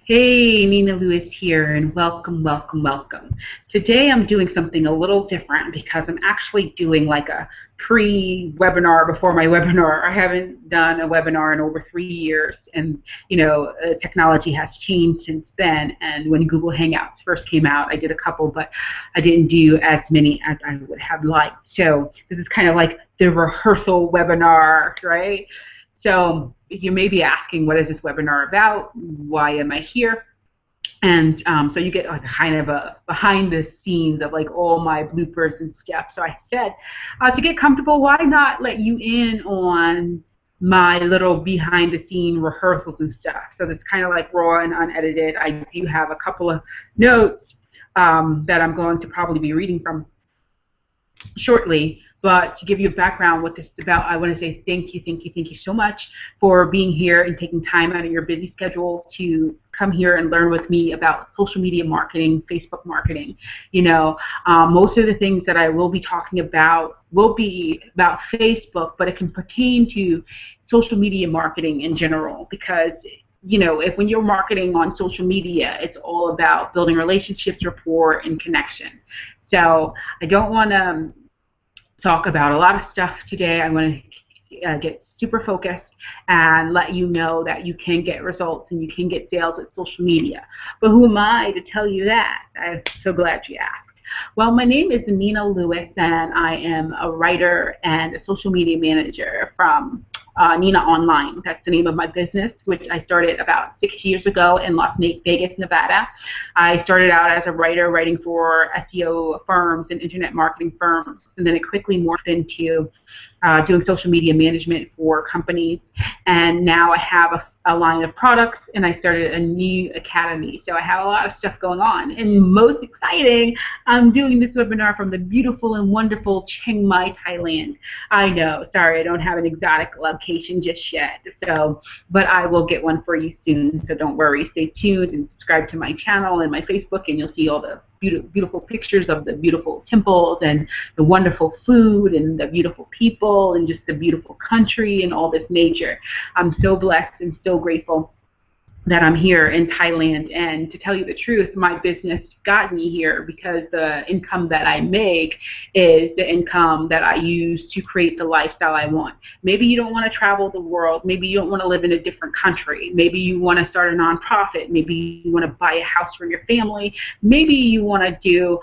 Hey, Nina Lewis here, and welcome, welcome, welcome. Today I'm doing something a little different because I'm actually doing like a pre-webinar before my webinar. I haven't done a webinar in over 3 years, and technology has changed since then. And when Google Hangouts first came out, I did a couple, but I didn't do as many as I would have liked. So this is kind of like the rehearsal webinar, right? So you may be asking, what is this webinar about? Why am I here? And so you get like kind of a behind the scenes of like all my bloopers and stuff. So I said, to get comfortable, why not let you in on my little behind the scene rehearsals and stuff? So it's kind of like raw and unedited. I do have a couple of notes that I'm going to probably be reading from shortly. But to give you a background what this is about, I want to say thank you so much for being here and taking time out of your busy schedule to come here and learn with me about social media marketing, Facebook marketing. Most of the things that I will be talking about will be about Facebook, but it can pertain to social media marketing in general because if when you're marketing on social media, it's all about building relationships, rapport, and connection. So I don't want to talk about a lot of stuff today. I want to get super focused and let you know that you can get results and you can get sales with social media. But who am I to tell you that? I'm so glad you asked. Well, my name is Nina Lewis, and I am a writer and a social media manager from Nina Online. That's the name of my business, which I started about 6 years ago in Las Vegas, Nevada. I started out as a writer writing for SEO firms and internet marketing firms, and then it quickly morphed into doing social media management for companies. And now I have a line of products, and I started a new academy. So I have a lot of stuff going on. And most exciting, I'm doing this webinar from the beautiful and wonderful Chiang Mai, Thailand. I know, sorry, I don't have an exotic location just yet. But I will get one for you soon. So don't worry, stay tuned and subscribe to my channel and my Facebook, and you'll see all the beautiful pictures of the beautiful temples and the wonderful food and the beautiful people and just the beautiful country and all this nature. I'm so blessed and so grateful that I'm here in Thailand, and to tell you the truth, my business got me here because the income that I make is the income that I use to create the lifestyle I want. Maybe you don't want to travel the world, maybe you don't want to live in a different country, maybe you want to start a nonprofit, maybe you want to buy a house for your family, maybe you want to do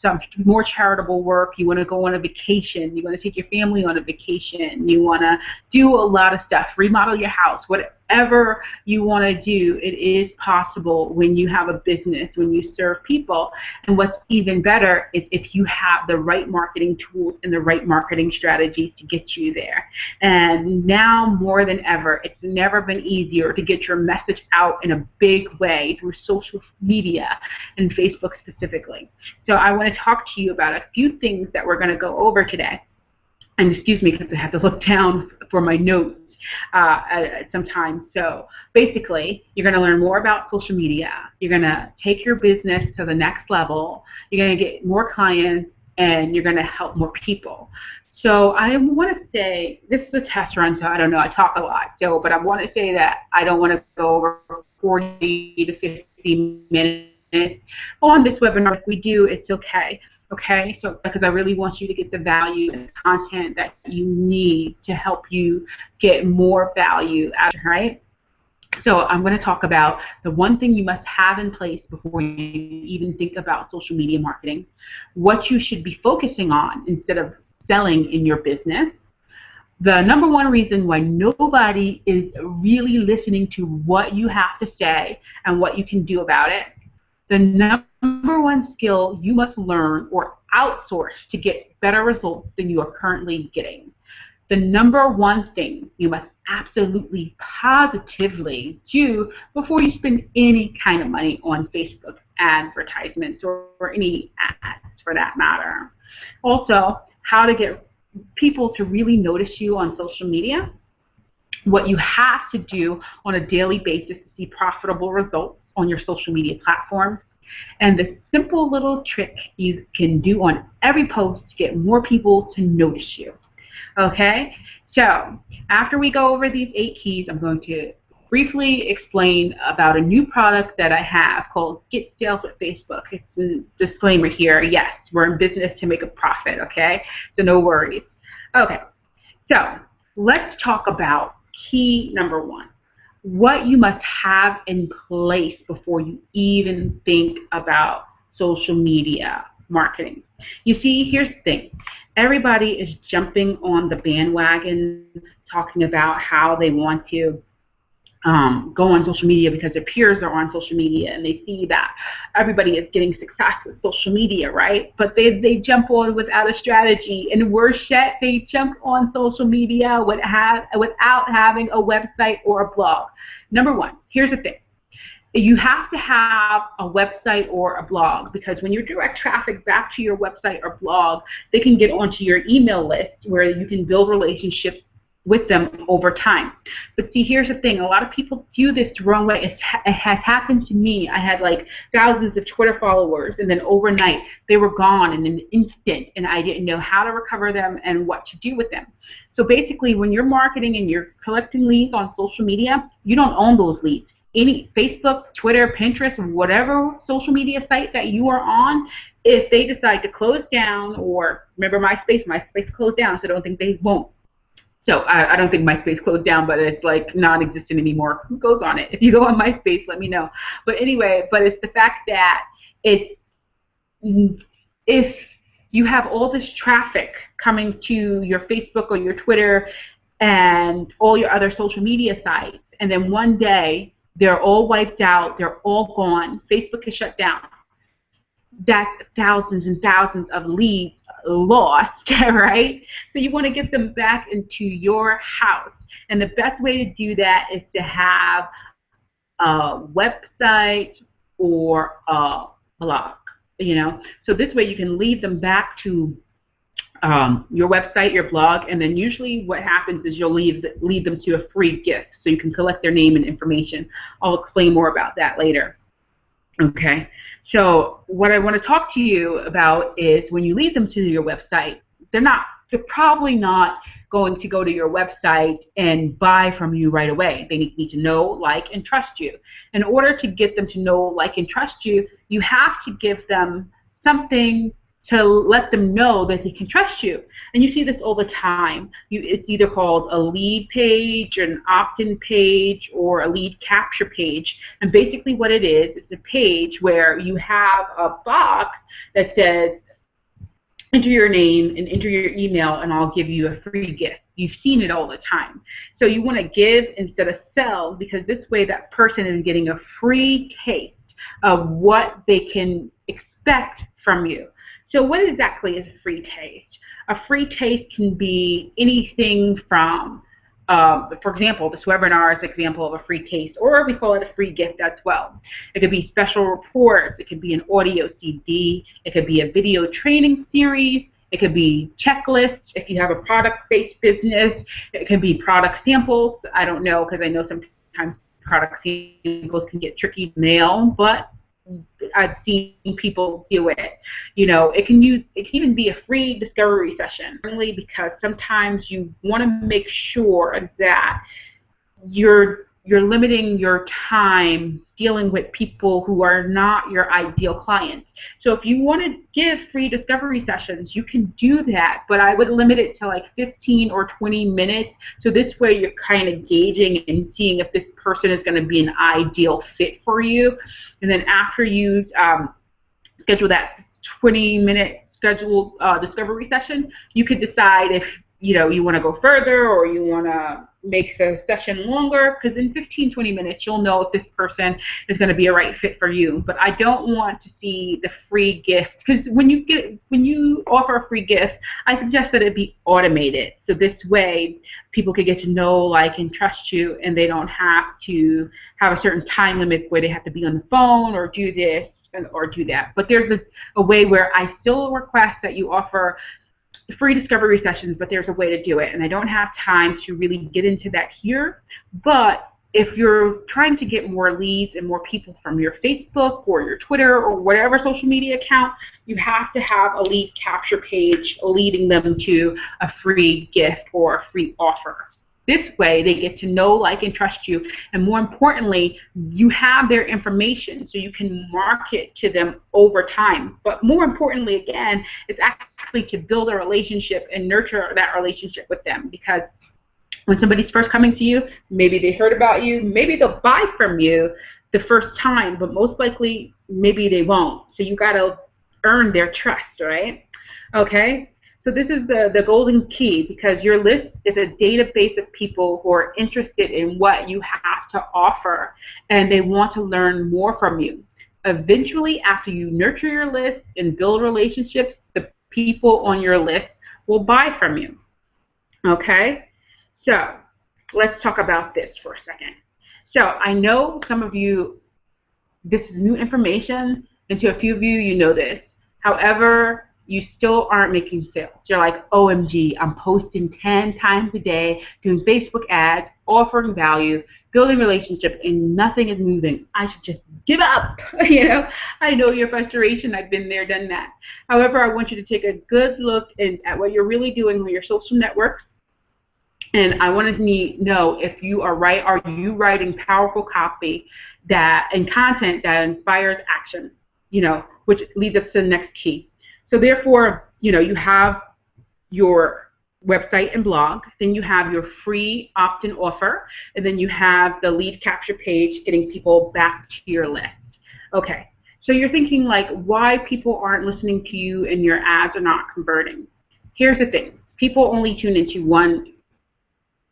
some more charitable work, you want to go on a vacation, you want to take your family on a vacation, you want to do a lot of stuff, remodel your house, whatever you want to do, it is possible when you have a business, when you serve people. And what's even better is if you have the right marketing tools and the right marketing strategies to get you there. And now more than ever, it's never been easier to get your message out in a big way through social media and Facebook specifically. So I want to talk to you about a few things that we're going to go over today. And excuse me because I have to look down for my notes sometimes. So basically, you're going to learn more about social media. You're going to take your business to the next level. You're going to get more clients, and you're going to help more people. So I want to say, this is a test run, so I don't know, I talk a lot. But I want to say that I don't want to go over 40 to 50 minutes on this webinar. If we do, it's okay. Okay, so because I really want you to get the value and the content that you need to help you get more value out of it, right? So I'm going to talk about the one thing you must have in place before you even think about social media marketing, what you should be focusing on instead of selling in your business, the number one reason why nobody is really listening to what you have to say and what you can do about it, the number one skill you must learn or outsource to get better results than you are currently getting. The number one thing you must absolutely positively do before you spend any kind of money on Facebook advertisements or any ads for that matter. Also, how to get people to really notice you on social media, what you have to do on a daily basis to see profitable results on your social media platforms, and the simple little trick you can do on every post to get more people to notice you. Okay? So after we go over these 8 keys, I'm going to briefly explain about a new product that I have called Get Sales with Facebook. It's a disclaimer here. Yes, we're in business to make a profit, okay? So no worries. Okay, so let's talk about key number one. What you must have in place before you even think about social media marketing. You see, here's the thing. Everybody is jumping on the bandwagon talking about how they want to go on social media because their peers are on social media and they see that everybody is getting success with social media, right? But they jump on without a strategy, and worse yet, they jump on social media without having a website or a blog. Number one, here's the thing. You have to have a website or a blog, because when you direct traffic back to your website or blog, they can get onto your email list where you can build relationships with them over time. But see, here's the thing. A lot of people do this the wrong way. It has happened to me. I had like thousands of Twitter followers, and then overnight they were gone in an instant, and I didn't know how to recover them and what to do with them. So basically, when you're marketing and you're collecting leads on social media, you don't own those leads. Any Facebook, Twitter, Pinterest, whatever social media site that you are on, if they decide to close down, or remember MySpace closed down, so I don't think they won't. So I don't think MySpace closed down, but it's like non-existent anymore. Who goes on it? If you go on MySpace, let me know. But anyway, but it's the fact that if you have all this traffic coming to your Facebook or your Twitter and all your other social media sites, and then one day they're all wiped out, they're all gone, Facebook is shut down, that's thousands and thousands of leads lost, right? So you want to get them back into your house. And the best way to do that is to have a website or a blog, you know. So this way you can lead them back to your website, your blog, and then usually what happens is you'll lead them to a free gift so you can collect their name and information. I'll explain more about that later. Okay, so what I want to talk to you about is when you lead them to your website, they're probably not going to go to your website and buy from you right away. They need to know, like, and trust you. In order to get them to know, like, and trust you, you have to give them something to let them know that they can trust you. And you see this all the time. It's either called a lead page, or an opt-in page, or a lead capture page. And basically what it is a page where you have a box that says, enter your name and enter your email and I'll give you a free gift. You've seen it all the time. So you want to give instead of sell, because this way that person is getting a free taste of what they can expect from you. So what exactly is a free taste? A free taste can be anything from, for example, this webinar is an example of a free taste, or we call it a free gift as well. It could be special reports, it could be an audio CD, it could be a video training series, it could be checklists if you have a product-based business, it could be product samples. I don't know, because I know sometimes product samples can get tricky to mail, but I've seen people do it. You know, it can even be a free discovery session, really, because sometimes you want to make sure that you're limiting your time dealing with people who are not your ideal clients. So if you want to give free discovery sessions, you can do that, but I would limit it to like 15 or 20 minutes. So this way you're kind of gauging and seeing if this person is going to be an ideal fit for you. And then after you schedule that 20-minute scheduled discovery session, you could decide if you want to go further or you want to make the session longer, because in 15-20 minutes you'll know if this person is going to be a right fit for you. But I don't want to see the free gift, because when you offer a free gift, I suggest that it be automated, so this way people can get to know, like, and trust you, and they don't have to have a certain time limit where they have to be on the phone or do this or do that. But there's a way where I still request that you offer free discovery sessions, but there's a way to do it, and I don't have time to really get into that here. But if you're trying to get more leads and more people from your Facebook or your Twitter or whatever social media account, you have to have a lead capture page leading them to a free gift or a free offer. This way, they get to know, like, and trust you. And more importantly, you have their information so you can market to them over time. But more importantly, again, it's actually to build a relationship and nurture that relationship with them. Because when somebody's first coming to you, maybe they heard about you, maybe they'll buy from you the first time, but most likely, maybe they won't. So you got to earn their trust, right? Okay? So this is the golden key, because your list is a database of people who are interested in what you have to offer, and they want to learn more from you. Eventually, after you nurture your list and build relationships, the people on your list will buy from you. Okay? So let's talk about this for a second. So I know some of you, this is new information, and to a few of you, you know this. However, you still aren't making sales. You're like, OMG, I'm posting 10 times a day, doing Facebook ads, offering value, building relationships, and nothing is moving. I should just give up. You know, I know your frustration. I've been there, done that. However, I want you to take a good look at what you're really doing with your social networks. And I want to know if you are right. Are you writing powerful copy and content that inspires action? You know, which leads us to the next key. So therefore, you know, you have your website and blog, then you have your free opt-in offer, and then you have the lead capture page getting people back to your list. Okay, so you're thinking like, why people aren't listening to you and your ads are not converting? Here's the thing. People only tune into one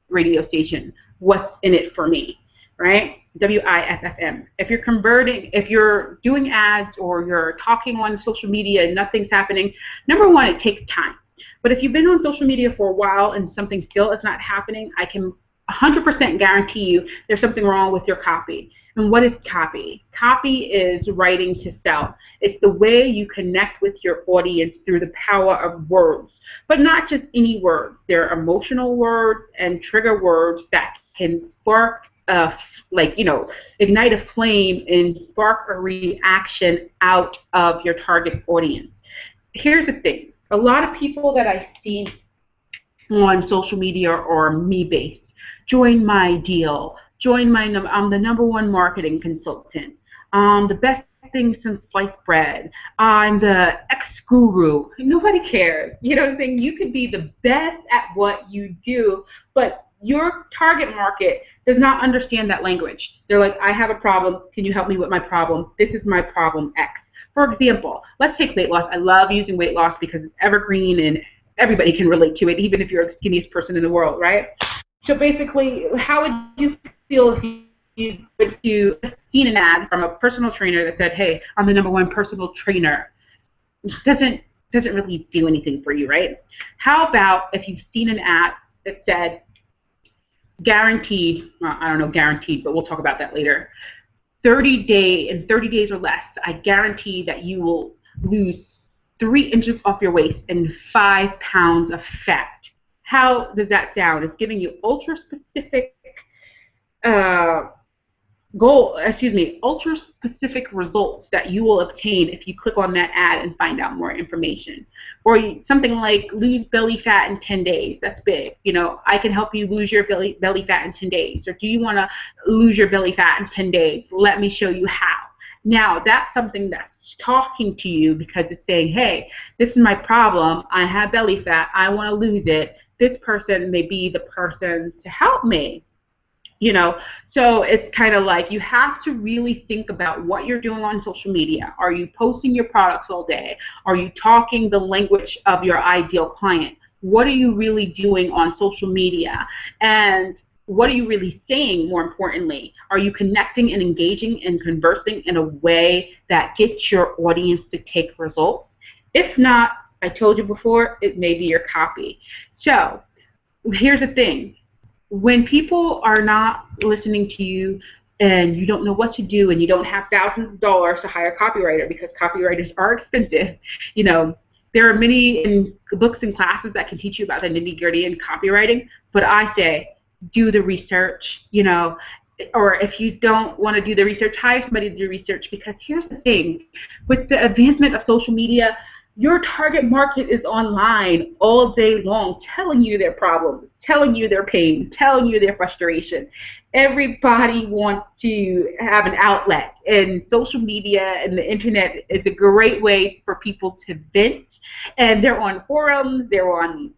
radio station. What's in it for me, right? WIFFM. If you're converting, if you're doing ads or you're talking on social media and nothing's happening, number one, it takes time. But if you've been on social media for a while and something still is not happening, I can 100% guarantee you there's something wrong with your copy. And what is copy? Copy is writing to sell. It's the way you connect with your audience through the power of words, but not just any words. There are emotional words and trigger words that can spark ignite a flame and spark a reaction out of your target audience. Here's the thing. A lot of people that I see on social media are me-based. Join my deal. I'm the #1 marketing consultant. The best thing since sliced bread. I'm the ex-guru. Nobody cares. You know what I'm saying? You could be the best at what you do, but your target market does not understand that language. They're like, I have a problem. Can you help me with my problem? This is my problem X. For example, let's take weight loss. I love using weight loss because it's evergreen and everybody can relate to it, even if you're the skinniest person in the world, right? So basically, how would you feel if you seen an ad from a personal trainer that said, hey, I'm the #1 personal trainer? It doesn't really do anything for you, right? How about if you've seen an ad that said, guaranteed, well, I don't know guaranteed, but we'll talk about that later. In 30 days or less, I guarantee that you will lose 3 inches off your waist and 5 pounds of fat. How does that sound? It's giving you ultra-specific ultra-specific results that you will obtain if you click on that ad and find out more information. Or something like lose belly fat in 10 days. That's big. You know, I can help you lose your belly fat in 10 days. Or do you want to lose your belly fat in 10 days? Let me show you how. Now, that's something that's talking to you because it's saying, hey, this is my problem. I have belly fat. I want to lose it. This person may be the person to help me. You know, so it's kind of like you have to really think about what you're doing on social media. Are you posting your products all day? Are you talking the language of your ideal client? What are you really doing on social media? And what are you really saying, more importantly? Are you connecting and engaging and conversing in a way that gets your audience to take results? If not, I told you before, it may be your copy. So here's the thing. When people are not listening to you and you don't know what to do and you don't have thousands of dollars to hire a copywriter because copywriters are expensive, you know, there are many books and classes that can teach you about the nitty-gritty in copywriting, but I say do the research, you know, or if you don't want to do the research, hire somebody to do research, because here's the thing. With the advancement of social media, your target market is online all day long telling you their problems, telling you their pain, telling you their frustration. Everybody wants to have an outlet, and social media and the internet is a great way for people to vent. And they're on forums, they're on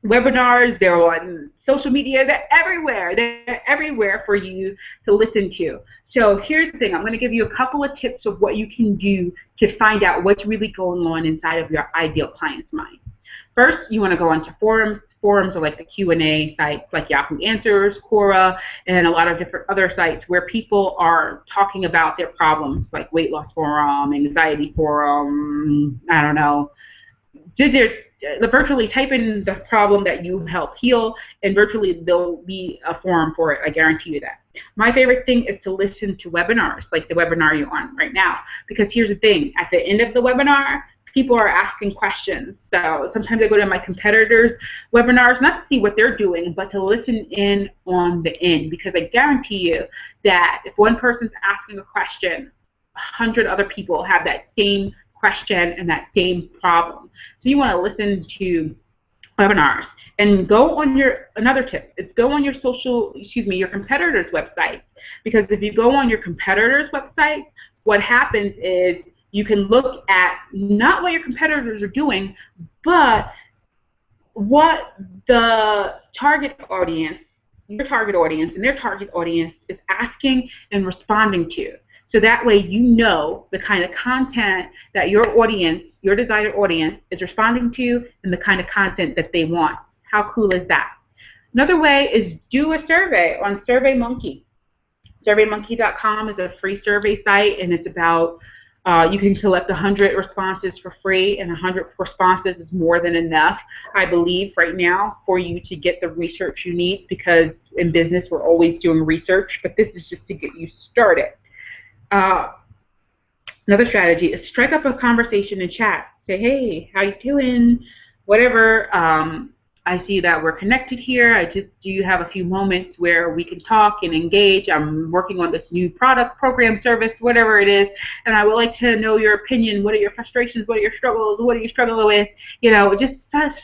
webinars, they're on social media, they're everywhere. They're everywhere for you to listen to. So here's the thing, I'm going to give you a couple of tips of what you can do to find out what's really going on inside of your ideal client's mind. First, you want to go onto forums. Forums are like the Q&A sites like Yahoo Answers, Quora, and a lot of different other sites where people are talking about their problems, like Weight Loss Forum, Anxiety Forum, I don't know. Virtually type in the problem that you help heal, and virtually there'll be a forum for it. I guarantee you that. My favorite thing is to listen to webinars, like the webinar you're on right now, because here's the thing. At the end of the webinar, people are asking questions. So sometimes I go to my competitors' webinars, not to see what they're doing, but to listen in on the end, because I guarantee you that if one person's asking a question, 100 other people have that same question and that same problem. So you want to listen to webinars and go on another tip is go on your your competitor's website, because if you go on your competitor's website, what happens is you can look at not what your competitors are doing, but what the target audience, your target audience and their target audience is asking and responding to. So that way you know the kind of content that your audience, your desired audience, is responding to and the kind of content that they want. How cool is that? Another way is do a survey on SurveyMonkey. SurveyMonkey.com is a free survey site, and it's about you can collect 100 responses for free, and 100 responses is more than enough, I believe, right now for you to get the research you need, because in business we're always doing research, but this is just to get you started. Another strategy is strike up a conversation in chat. Say, hey, how you doing? Whatever. I see that we're connected here. Do you have a few moments where we can talk and engage? I'm working on this new product, program, service, whatever it is, and I would like to know your opinion. What are your frustrations? What are your struggles? What are you struggling with? You know, just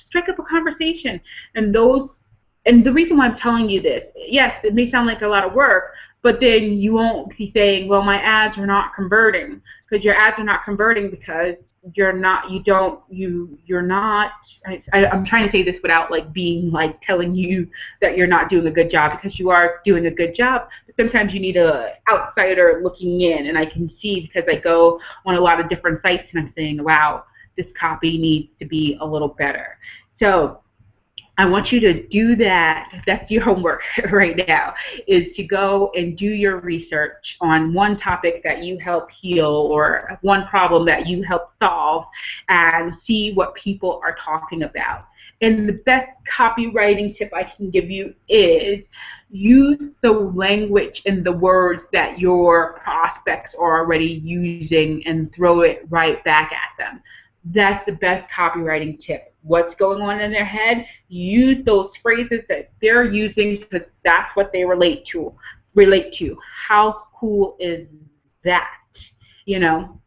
strike up a conversation. And the reason why I'm telling you this, yes, it may sound like a lot of work, but then you won't be saying, well, my ads are not converting, because your ads are not converting because I'm trying to say this without like being like telling you that you're not doing a good job, because you are doing a good job, but sometimes you need a outsider looking in, and I can see, because I go on a lot of different sites and I'm saying, wow, this copy needs to be a little better. So I want you to do that. That's your homework right now, is to go and do your research on one topic that you help heal or one problem that you help solve, and see what people are talking about. And the best copywriting tip I can give you is use the language and the words that your prospects are already using and throw it right back at them. That's the best copywriting tip. What's going on in their head? Use those phrases that they're using, because that's what they relate to. How cool is that? You know?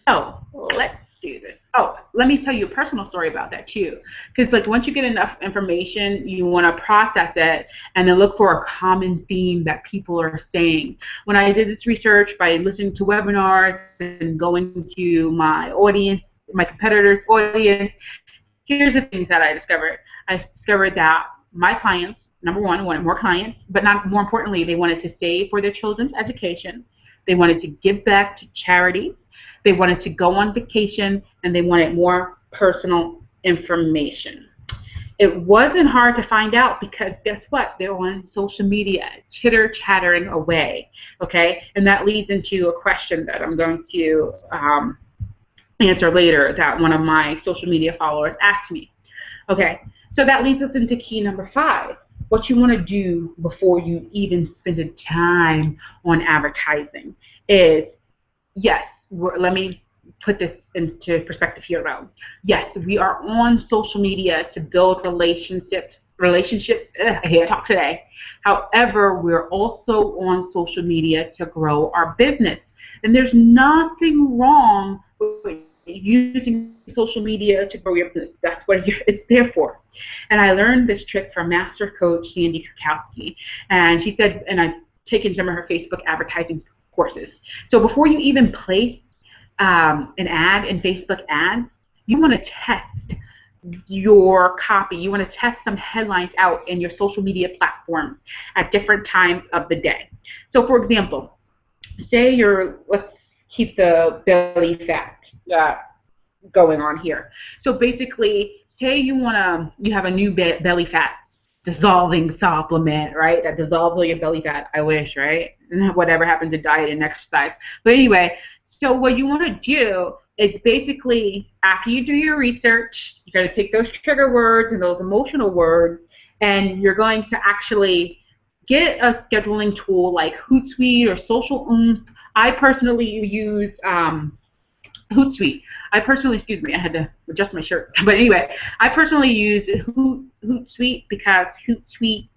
So let's do this. Oh, let me tell you a personal story about that too. Because like once you get enough information, you want to process it and then look for a common theme that people are saying. When I did this research by listening to webinars and going to my audience, my competitors' audience, here's the things that I discovered. I discovered that my clients, number one, wanted more clients, but not more importantly, they wanted to save for their children's education. They wanted to give back to charities. They wanted to go on vacation, and they wanted more personal information. It wasn't hard to find out, because guess what? They're on social media, chitter-chattering away, okay? And that leads into a question that I'm going to answer later that one of my social media followers asked me. Okay, so that leads us into key number 5. What you want to do before you even spend the time on advertising is, yes, let me put this into perspective here though. Yes, we are on social media to build relationships. I can't talk today. However, we're also on social media to grow our business. And there's nothing wrong with using social media to grow your business. That's what it's there for. And I learned this trick from Master Coach Sandy Krakowski. And she said, and I've taken some of her Facebook advertising courses. So before you even place an ad in Facebook ads, you want to test your copy. You want to test some headlines out in your social media platforms at different times of the day. So for example, say let's keep the belly fat going on here. So basically, say you have a new belly fat dissolving supplement, right? That dissolves all your belly fat. I wish, right? Whatever happens to diet and exercise. But anyway, so what you want to do is basically, after you do your research, you got to take those trigger words and those emotional words, and you're going to actually get a scheduling tool like Hootsuite or Social Oomph. I personally use Hootsuite. I had to adjust my shirt. But anyway, I personally use Hootsuite because Hootsuite,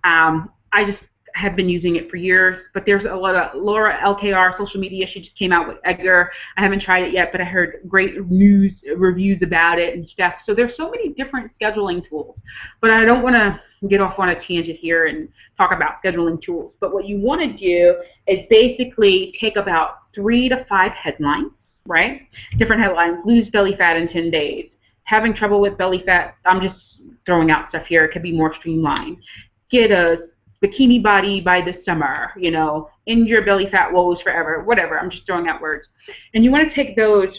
I just have been using it for years, but there's a lot of Laura LKR social media. She just came out with Edgar. I haven't tried it yet, but I heard great reviews about it and stuff. So there's so many different scheduling tools, but I don't want to get off on a tangent here and talk about scheduling tools. But what you want to do is basically take about 3 to 5 headlines, right? Different headlines: lose belly fat in 10 days, having trouble with belly fat. I'm just throwing out stuff here. It could be more streamlined. Get a bikini body by the summer, end your belly fat woes forever, whatever. I'm just throwing out words. And you want to take those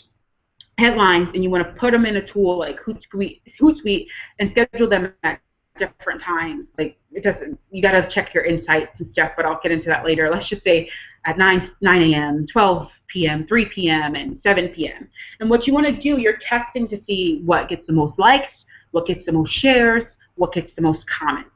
headlines and you want to put them in a tool like Hootsuite and schedule them at different times. Like, you got to check your insights and stuff, but I'll get into that later. Let's just say at 9 a.m., 12 p.m., 3 p.m., and 7 p.m. And what you want to do, you're testing to see what gets the most likes, what gets the most shares, what gets the most comments.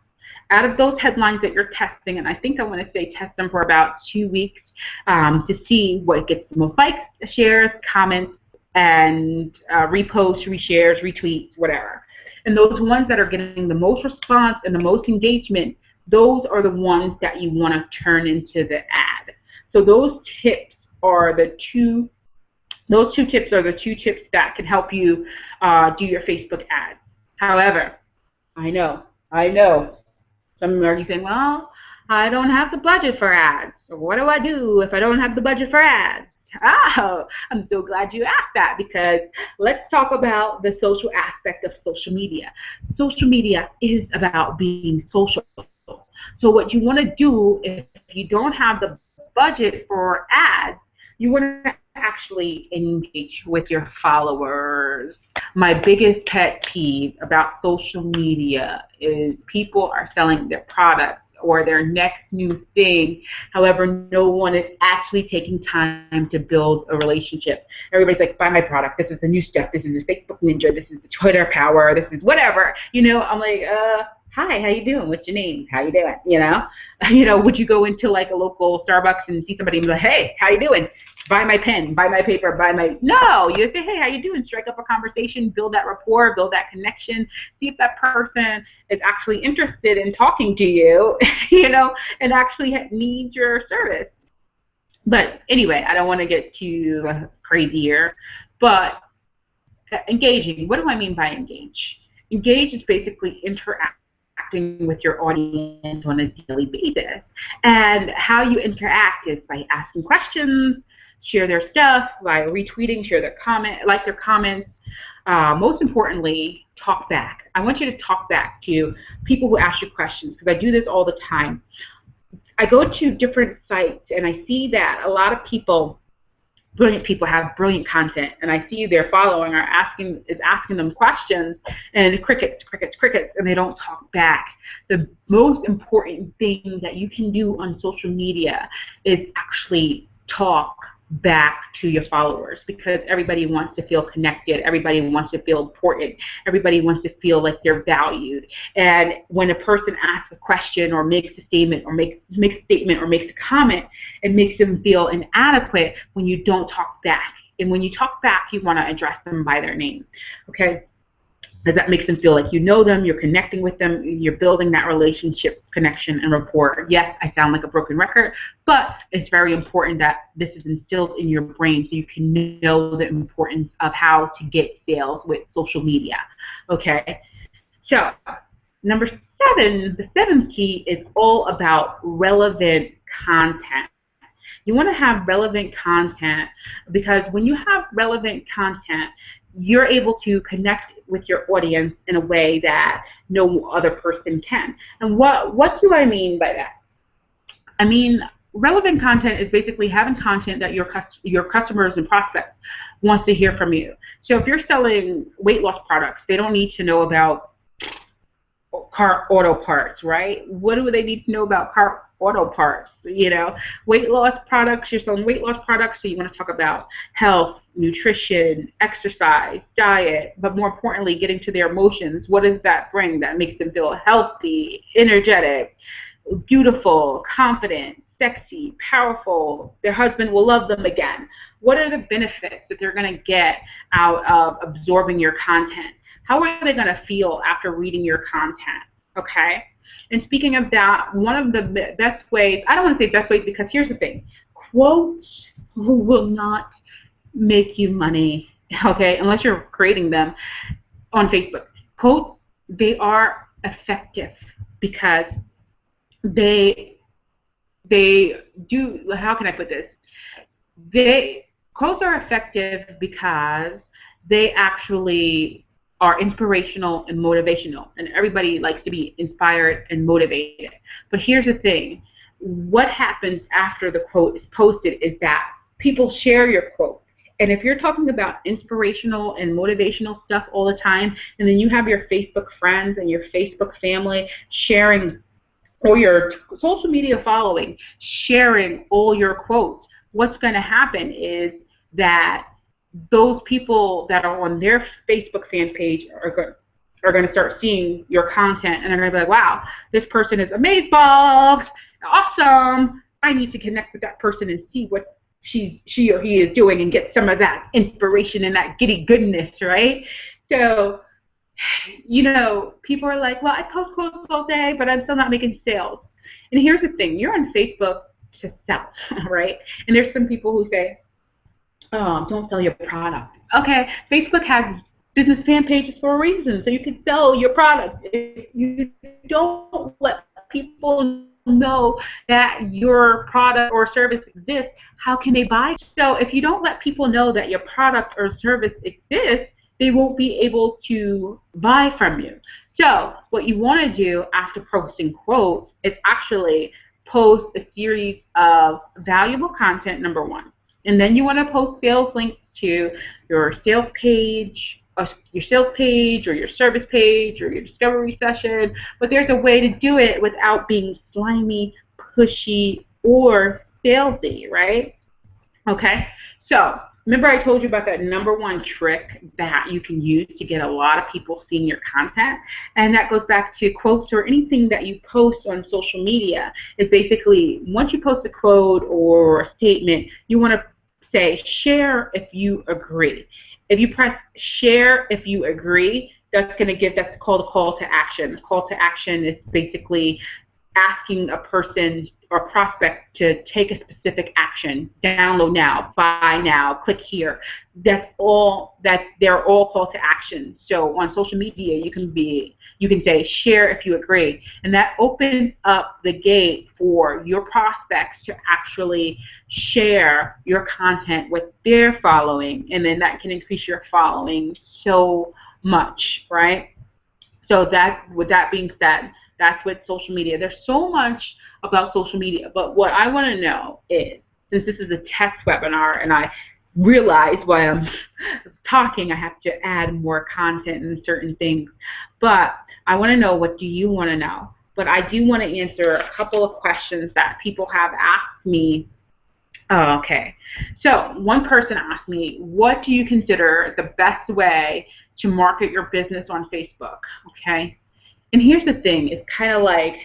Out of those headlines that you're testing, and I think I want to say test them for about 2 weeks to see what gets the most likes, shares, comments, and reposts, reshares, retweets, whatever. And those ones that are getting the most response and the most engagement, those are the ones that you want to turn into the ad. So those tips are the two tips that can help you do your Facebook ads. However, I know. Some are saying, well, I don't have the budget for ads. So what do I do if I don't have the budget for ads? Oh, I'm so glad you asked that, because let's talk about the social aspect of social media. Social media is about being social. So what you want to do, if you don't have the budget for ads, you want to actually engage with your followers. My biggest pet peeve about social media is people are selling their products or their next new thing. However, no one is actually taking time to build a relationship. Everybody's like, buy my product. This is the new stuff. This is the Facebook Ninja. This is the Twitter power. This is whatever. I'm like, hi, how you doing? What's your name? How you doing? Would you go into like a local Starbucks and see somebody and be like, hey, how you doing? Buy my pen, buy my paper, No, you say, hey, how you doing? Strike up a conversation, build that rapport, build that connection, see if that person is actually interested in talking to you, and actually needs your service. But anyway, I don't want to get too crazy here, but engaging, what do I mean by engage? Engage is basically interacting with your audience on a daily basis. And how you interact is by asking questions, share their stuff, by retweeting, share their like their comments. Most importantly, talk back. I want you to talk back to people who ask you questions, because I do this all the time. I go to different sites and I see that a lot of brilliant people have brilliant content, and I see their following is asking them questions, and crickets, and they don't talk back. The most important thing that you can do on social media is actually talk back to your followers, because everybody wants to feel connected, everybody wants to feel important, everybody wants to feel like they're valued. And when a person asks a question or makes a statement or makes a comment, it makes them feel inadequate when you don't talk back. And when you talk back, you want to address them by their name, okay? Because that makes them feel like you know them, you're connecting with them, you're building that relationship, connection, and rapport. Yes, I sound like a broken record, but it's very important that this is instilled in your brain so you can know the importance of how to get sales with social media, okay? So, number 7, the 7th key is all about relevant content. You want to have relevant content because when you have relevant content, you're able to connect with your audience in a way that no other person can. And what do I mean by that? I mean, relevant content is basically having content that your customers and prospects wants to hear from you. So if you're selling weight loss products, they don't need to know about car auto parts, right? What do they need to know about car auto parts? You know, weight loss products, you're selling weight loss products, so you want to talk about health, nutrition, exercise, diet, but more importantly, getting to their emotions. What does that bring that makes them feel healthy, energetic, beautiful, confident, sexy, powerful? Their husband will love them again. What are the benefits that they're going to get out of absorbing your content? How are they going to feel after reading your content? Okay? And speaking of that, one of the best ways, I don't want to say best ways because here's the thing. Quotes will not make you money, okay, unless you're creating them on Facebook. Quotes, they are effective because they do, how can I put this? Quotes are effective because they actually are inspirational and motivational, and everybody likes to be inspired and motivated. But here's the thing. What happens after the quote is posted is that people share your quote. And if you're talking about inspirational and motivational stuff all the time, and then you have your Facebook friends and your Facebook family sharing, or your social media following sharing all your quotes, what's going to happen is that those people that are on their Facebook fan page are going to start seeing your content, and they're going to be like, wow, this person is amazing, awesome. I need to connect with that person and see what she or he is doing and get some of that inspiration and that giddy goodness, right? So, you know, people are like, well, I post quotes all day, but I'm still not making sales. And here's the thing. You're on Facebook to sell, right? And there's some people who say, oh, don't sell your product. Okay, Facebook has business fan pages for a reason, so you can sell your product. If you don't let people know that your product or service exists, how can they buy? So if you don't let people know that your product or service exists, they won't be able to buy from you. So what you want to do after posting quotes is actually post a series of valuable content, number 1. And then you want to post sales links to your sales page, or your service page, or your discovery session. But there's a way to do it without being slimy, pushy, or salesy, right? Okay. So remember I told you about that number 1 trick that you can use to get a lot of people seeing your content, and that goes back to quotes or anything that you post on social media. Is basically once you post a quote or a statement, you want to say share if you agree. If you press share if you agree, that's called a call to action. A call to action is basically asking a person or prospect to take a specific action. Download now, buy now, click here. They're all call to action. So on social media, you can say share if you agree, and that opens up the gate for your prospects to actually share your content with their following, and then that can increase your following so much, right? So with that being said, that's with social media. There's so much about social media, but what I want to know is, since this is a test webinar and I realize while I'm talking I have to add more content and certain things, but I want to know, what do you want to know? But I do want to answer a couple of questions that people have asked me. Oh, okay. So one person asked me, what do you consider the best way to market your business on Facebook? Okay. And here's the thing, it's kind of like,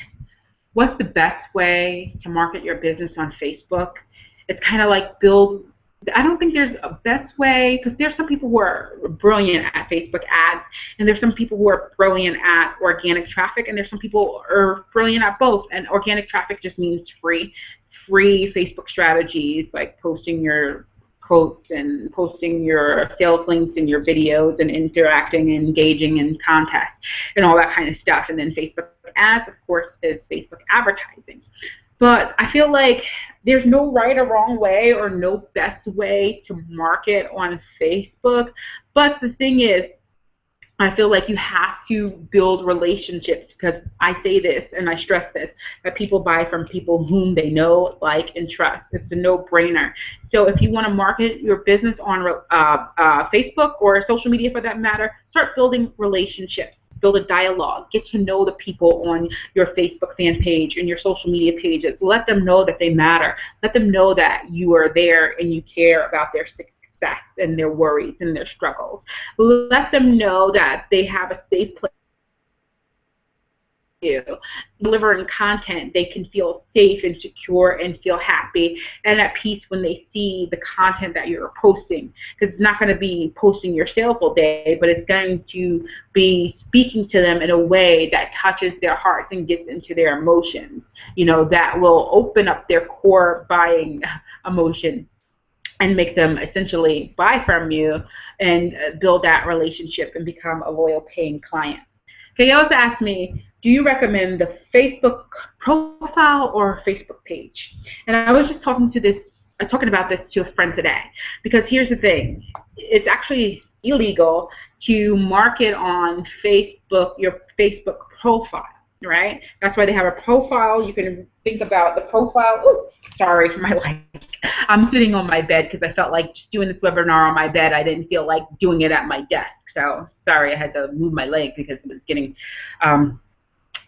what's the best way to market your business on Facebook? It's kind of like I don't think there's a best way, because there's some people who are brilliant at Facebook ads, and there's some people who are brilliant at organic traffic, and there's some people who are brilliant at both. And organic traffic just means free Facebook strategies, like posting your quotes and posting your sales links and your videos and interacting and engaging in content and all that kind of stuff. And then Facebook ads, of course, is Facebook advertising. But I feel like there's no right or wrong way or no best way to market on Facebook. But the thing is, I feel like you have to build relationships, because I say this and I stress this, that people buy from people whom they know, like, and trust. It's a no-brainer. So if you want to market your business on Facebook or social media for that matter, start building relationships. Build a dialogue. Get to know the people on your Facebook fan page and your social media pages. Let them know that they matter. Let them know that you are there and you care about their success and their worries and their struggles. Let them know that they have a safe place to delivering content. They can feel safe and secure and feel happy and at peace when they see the content that you're posting. Because it's not going to be posting your sales all day, but it's going to be speaking to them in a way that touches their hearts and gets into their emotions, that will open up their core buying emotion and make them essentially buy from you and build that relationship and become a loyal paying client. Okay, you also asked me, do you recommend the Facebook profile or Facebook page? And I was just talking about this to a friend today, because here's the thing. It's actually illegal to market on Facebook, your Facebook profile, right? That's why they have a profile. You can think about the profile. Ooh, sorry for my life. I'm sitting on my bed because I felt like just doing this webinar on my bed. I didn't feel like doing it at my desk. So sorry, I had to move my leg because it was getting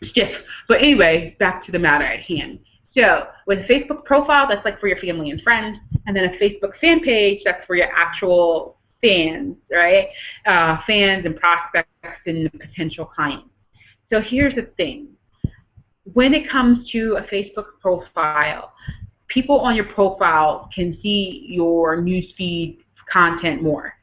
stiff. But anyway, back to the matter at hand. So with a Facebook profile, that's like for your family and friends. And then a Facebook fan page, that's for your actual fans, right? Fans and prospects and potential clients. So here's the thing. When it comes to a Facebook profile, people on your profile can see your newsfeed content more.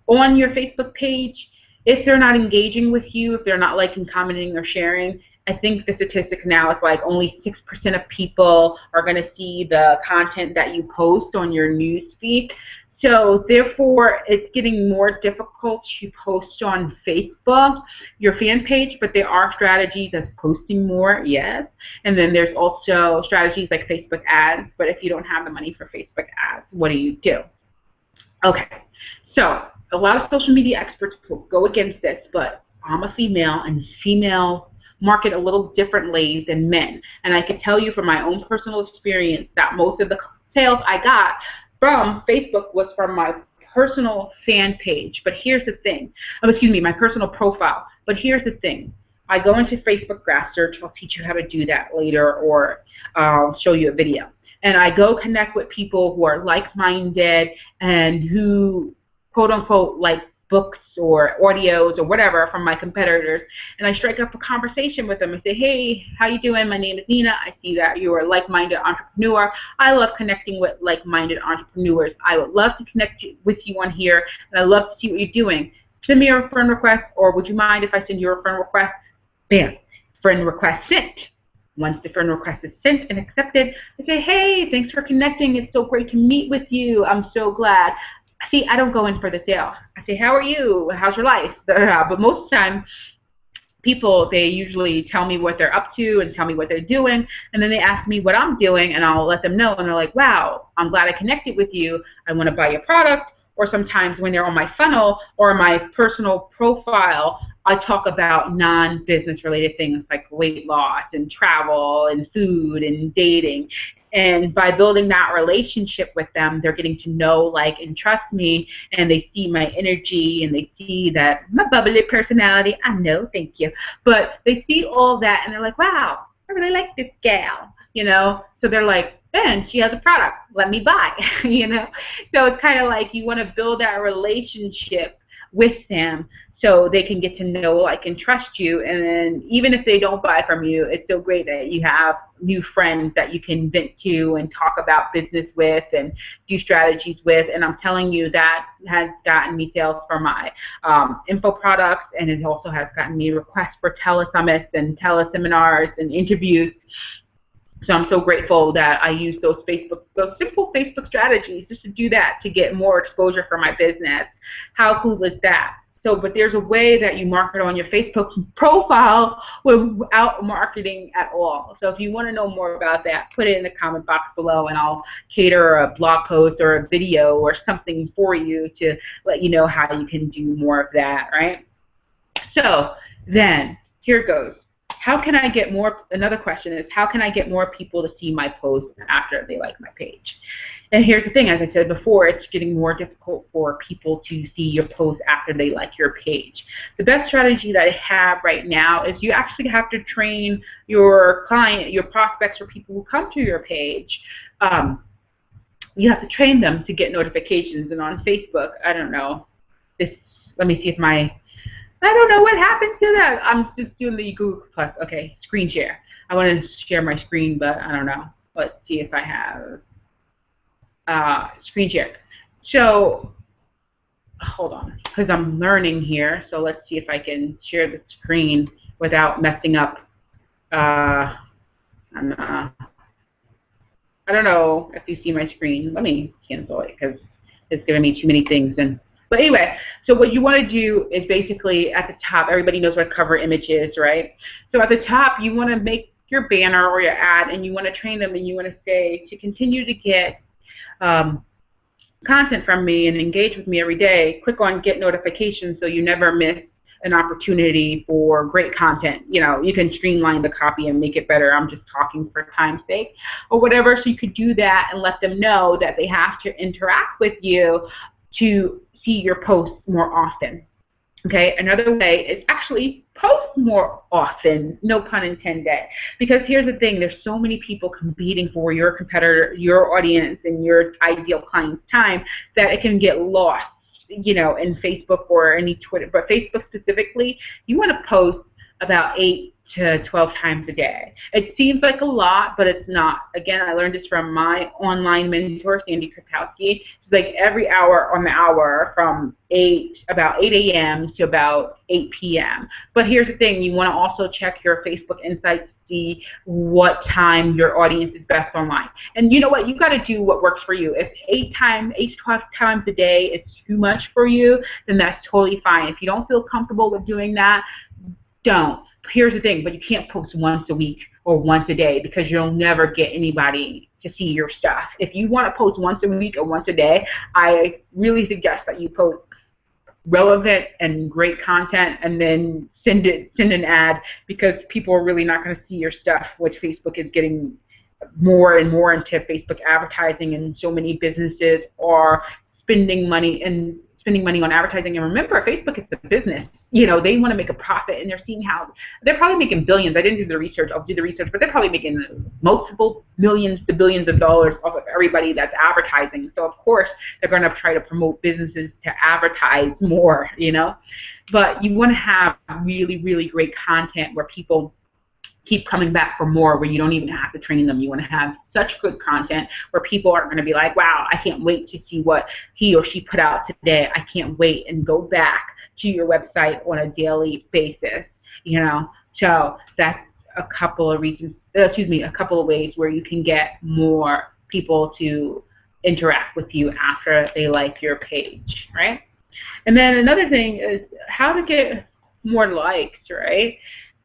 On your Facebook page, if they're not engaging with you, if they're not liking, commenting, or sharing, I think the statistic now is like only 6% of people are going to see the content that you post on your newsfeed. So therefore, it's getting more difficult to post on Facebook, your fan page, but there are strategies of posting more, yes. And then there's also strategies like Facebook ads, but if you don't have the money for Facebook ads, what do you do? Okay, so a lot of social media experts will go against this, but I'm a female, and female market a little differently than men. And I can tell you from my own personal experience that most of the sales I got from Facebook was from my personal fan page. But here's the thing. My personal profile. But here's the thing. I go into Facebook Graph Search. I'll teach you how to do that later, or I'll show you a video. And I go connect with people who are like-minded and who, quote-unquote, like books or audios or whatever from my competitors, and I strike up a conversation with them and say, hey, how you doing? My name is Nina. I see that you are a like-minded entrepreneur. I love connecting with like-minded entrepreneurs. I would love to connect with you on here, and I love to see what you're doing. Send me a friend request, or would you mind if I send you a friend request? Bam, friend request sent. Once the friend request is sent and accepted, I say, hey, thanks for connecting. It's so great to meet with you. I'm so glad. See, I don't go in for the sale. I say, how are you? How's your life? But most of the time, people, they usually tell me what they're up to and tell me what they're doing, and then they ask me what I'm doing, and I'll let them know, and they're like, wow, I'm glad I connected with you. I want to buy your product. Or sometimes when they're on my funnel or my personal profile, I talk about non-business related things like weight loss and travel and food and dating. And by building that relationship with them, they're getting to know, like, and trust me, and they see my energy, and they see that my bubbly personality. I know, thank you. But they see all that, and they're like, wow, I really like this gal, So they're like, man, she has a product. Let me buy, So it's kind of like you want to build that relationship with them so they can get to know, like, and trust you. And then even if they don't buy from you, it's so great that you have new friends that you can vent to and talk about business with and do strategies with. And I'm telling you, that has gotten me sales for my info products, and it also has gotten me requests for telesummits and teleseminars and interviews. So I'm so grateful that I use those simple Facebook strategies just to do that, to get more exposure for my business. How cool is that? So, but there's a way that you market on your Facebook profile without marketing at all. So if you want to know more about that, put it in the comment box below, and I'll cater a blog post or a video or something for you to let you know how you can do more of that, right? So then, here goes. How can I get more, another question is, how can I get more people to see my posts after they like my page? And here's the thing, as I said before, it's getting more difficult for people to see your posts after they like your page. The best strategy that I have right now is you actually have to train your client, your prospects, or people who come to your page. You have to train them to get notifications. And on Facebook, I don't know, let me see if I don't know what happened to that. I'm just doing the Google Plus. Okay, screen share. I want to share my screen, but I don't know. Let's see if I have screen share. So hold on, because I'm learning here. So let's see if I can share the screen without messing up. I don't know if you see my screen. Let me cancel it because it's giving me too many things. But anyway, so what you want to do is basically at the top, everybody knows what cover image is, right? So at the top, you want to make your banner or your ad, and you want to train them, and you want to say, to continue to get content from me and engage with me every day, click on get notifications so you never miss an opportunity for great content. You know, you can streamline the copy and make it better. I'm just talking for time's sake or whatever. So you could do that and let them know that they have to interact with you to see your posts more often. Okay, another way is actually post more often, no pun intended. Because here's the thing, there's so many people competing for your competitor, your audience, and your ideal client's time that it can get lost, you know, in Facebook or any Twitter. But Facebook specifically, you want to post about 8 to 12 times a day. It seems like a lot, but it's not. Again, I learned this from my online mentor, Sandy Krakowski. It's like every hour on the hour from about 8 a.m. to about 8 p.m. But here's the thing, you want to also check your Facebook Insights to see what time your audience is best online. And you know what? You got to do what works for you. If 8 to 12 times a day is too much for you, then that's totally fine. If you don't feel comfortable with doing that, don't. Here's the thing, but you can't post once a week or once a day because you'll never get anybody to see your stuff. If you want to post once a week or once a day, I really suggest that you post relevant and great content and then send an ad, because people are really not going to see your stuff, which Facebook is getting more and more into Facebook advertising, and so many businesses are spending money on advertising. And remember, Facebook is a business. You know, they want to make a profit, and they're seeing how they're probably making billions. I didn't do the research. I'll do the research, but they're probably making multiple millions to billions of dollars off of everybody that's advertising. So of course they're going to try to promote businesses to advertise more, you know. But you want to have really, really great content where people keep coming back for more, where you don't even have to train them. You want to have such good content where people are going to be like, wow, I can't wait to see what he or she put out today. I can't wait, and go back to your website on a daily basis, you know. So that's a couple of reasons, a couple of ways where you can get more people to interact with you after they like your page, right? And then another thing is how to get more likes, right?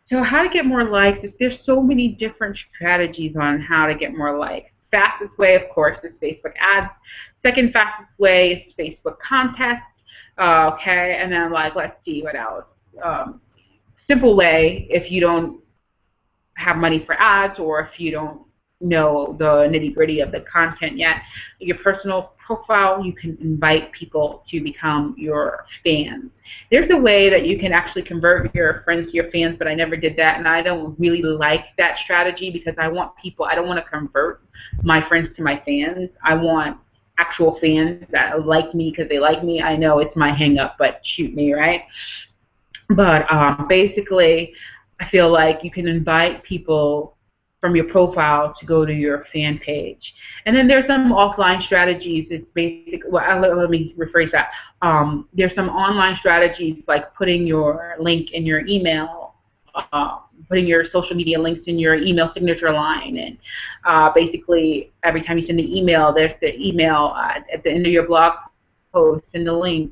So how to get more likes is there's so many different strategies on how to get more likes. Fastest way, of course, is Facebook ads. Second fastest way is Facebook contests. Okay, and then let's see what else. Simple way, if you don't have money for ads, or if you don't know the nitty-gritty of the content yet, your personal profile, you can invite people to become your fans. There's a way that you can actually convert your friends to your fans, but I never did that, and I don't really like that strategy, because I want people, I don't want to convert my friends to my fans. I want actual fans that like me because they like me. I know it's my hang-up, but shoot me, right? But basically, I feel like you can invite people from your profile to go to your fan page. And then there's some offline strategies. It's basic. Well, let me rephrase that. There's some online strategies like putting your link in your email putting your social media links in your email signature line, and basically every time you send an email, there's the email at the end of your blog post, send a link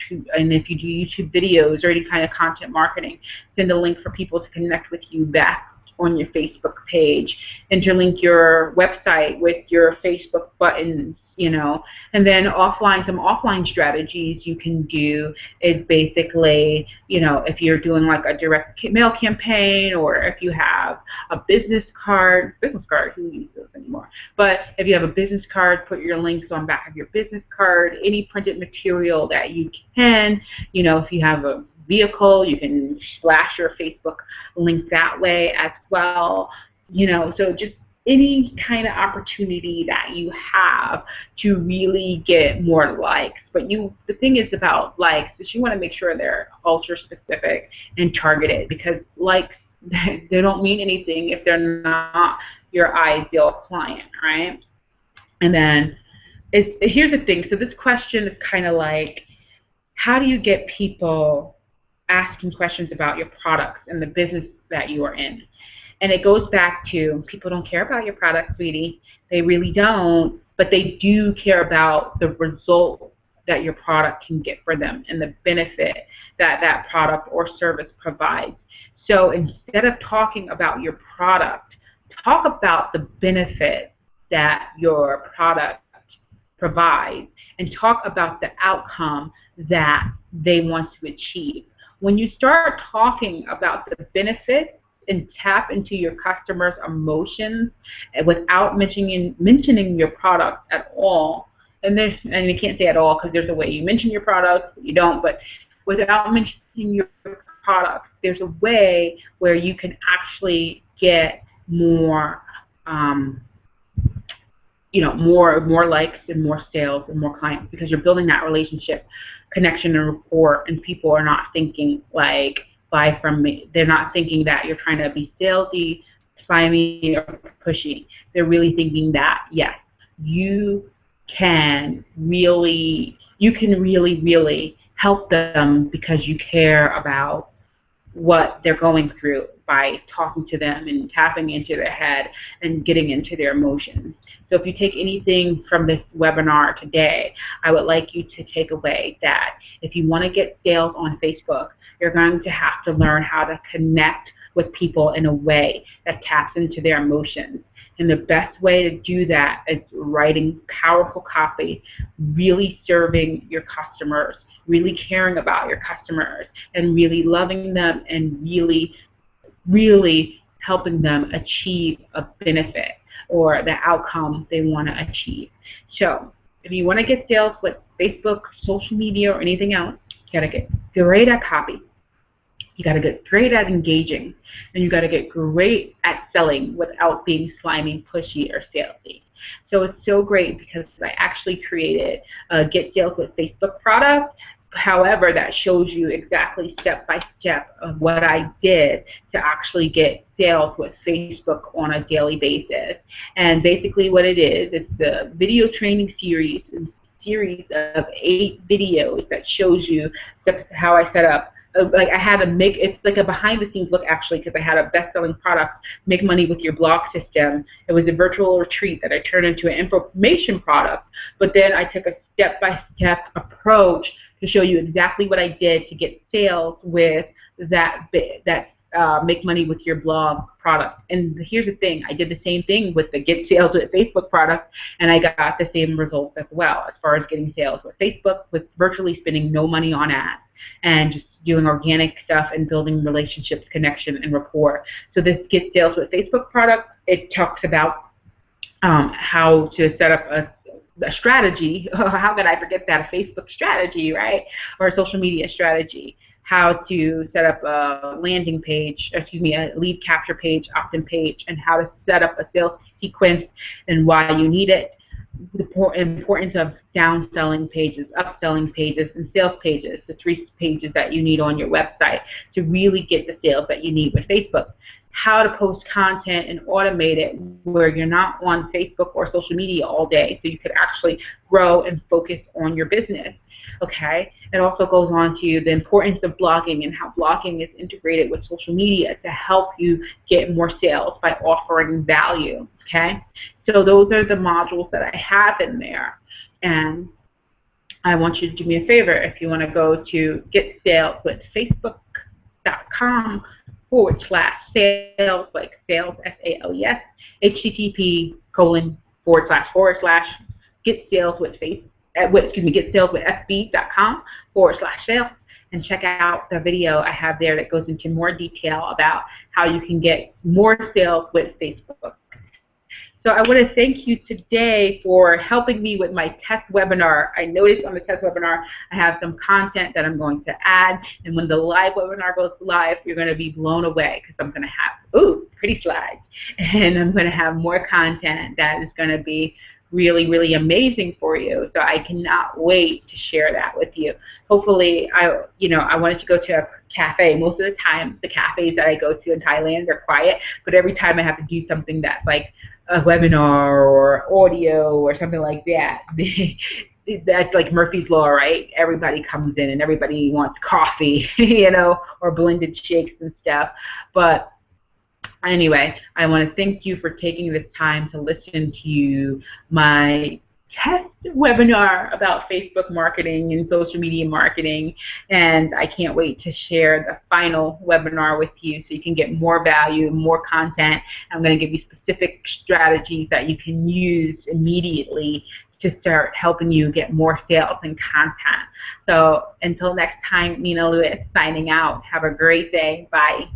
to, and if you do YouTube videos or any kind of content marketing, send a link for people to connect with you back on your Facebook page, interlink your website with your Facebook buttons, you know. And then some offline strategies you can do is basically, you know, if you're doing like a direct mail campaign, or if you have a business card, who uses those anymore? But if you have a business card, put your links on back of your business card, any printed material that you can, you know, if you have a vehicle, you can splash your Facebook link that way as well. You know, so just any kind of opportunity that you have to really get more likes. But the thing is about likes is you want to make sure they're ultra specific and targeted, because likes, they don't mean anything if they're not your ideal client, right? And then here's the thing. So this question is kind of like, how do you get people asking questions about your products and the business that you are in? And it goes back to, people don't care about your product, sweetie. They really don't, but they do care about the result that your product can get for them and the benefit that that product or service provides. So instead of talking about your product, talk about the benefit that your product provides, and talk about the outcome that they want to achieve. When you start talking about the benefits and tap into your customers' emotions without mentioning your product at all, and you can't say at all because there's a way you mention your product, you don't, but without mentioning your product, there's a way where you can actually get more more likes and more sales and more clients, because you're building that relationship, connection, and rapport, and people are not thinking like, buy from me. They're not thinking that you're trying to be salesy, slimy, or pushy. They're really thinking that, yes, you can really help them because you care about what they're going through by talking to them and tapping into their head and getting into their emotions. So if you take anything from this webinar today, I would like you to take away that if you want to get sales on Facebook, you're going to have to learn how to connect with people in a way that taps into their emotions. And the best way to do that is writing powerful copy, really serving your customers, really caring about your customers, and really loving them, and really helping them achieve a benefit or the outcome they want to achieve. So if you want to get sales with Facebook, social media, or anything else, you got to get great at copy. You got to get great at engaging, and you got to get great at selling without being slimy, pushy, or salesy. So it's so great because I actually created a Get Sales with Facebook product. However, that shows you exactly step by step of what I did to actually get sales with Facebook on a daily basis. And basically what it is, it's the video training series of 8 videos that shows you how I set up. Like I had it's like a behind the scenes look actually, because I had a best-selling product, Make Money with Your Blog System. It was a virtual retreat that I turned into an information product, but then I took a step-by-step approach to show you exactly what I did to get sales with that Make Money with Your Blog product. And here's the thing, I did the same thing with the Get Sales with Facebook product, and I got the same results as well as far as getting sales with Facebook, with virtually spending no money on ads and just doing organic stuff and building relationships, connection, and rapport. So this Get Sales with Facebook product, it talks about how to set up a strategy. How could I forget that? A Facebook strategy, right? Or a social media strategy. How to set up a landing page, a lead capture page, opt-in page, and how to set up a sales sequence and why you need it. The importance of downselling pages, upselling pages, and sales pages, the 3 pages that you need on your website to really get the sales that you need with Facebook. how to post content and automate it where you're not on Facebook or social media all day, so you could actually grow and focus on your business. Okay, it also goes on to the importance of blogging and how blogging is integrated with social media to help you get more sales by offering value. Okay, so those are the modules that I have in there, and I want you to do me a favor. If you want to go to getsaleswithfacebook.com/sales, like sales, SALES, http://getsaleswithfb.com/sales, and check out the video I have there that goes into more detail about how you can get more sales with Facebook. So I want to thank you today for helping me with my test webinar. I noticed on the test webinar I have some content that I'm going to add, and when the live webinar goes live, you're going to be blown away because I'm going to have, pretty slides, and I'm going to have more content that is going to be really, really amazing for you. So I cannot wait to share that with you. Hopefully, I wanted to go to a cafe. Most of the time, the cafes that I go to in Thailand are quiet, but every time I have to do something that's like a webinar or audio or something like that, that's like Murphy's Law, right? Everybody comes in and everybody wants coffee, or blended shakes and stuff. But anyway, I want to thank you for taking this time to listen to my test webinar about Facebook marketing and social media marketing, and I can't wait to share the final webinar with you so you can get more value, more content. I'm going to give you specific strategies that you can use immediately to start helping you get more sales and content. So until next time, Nina Lewis signing out. Have a great day. Bye.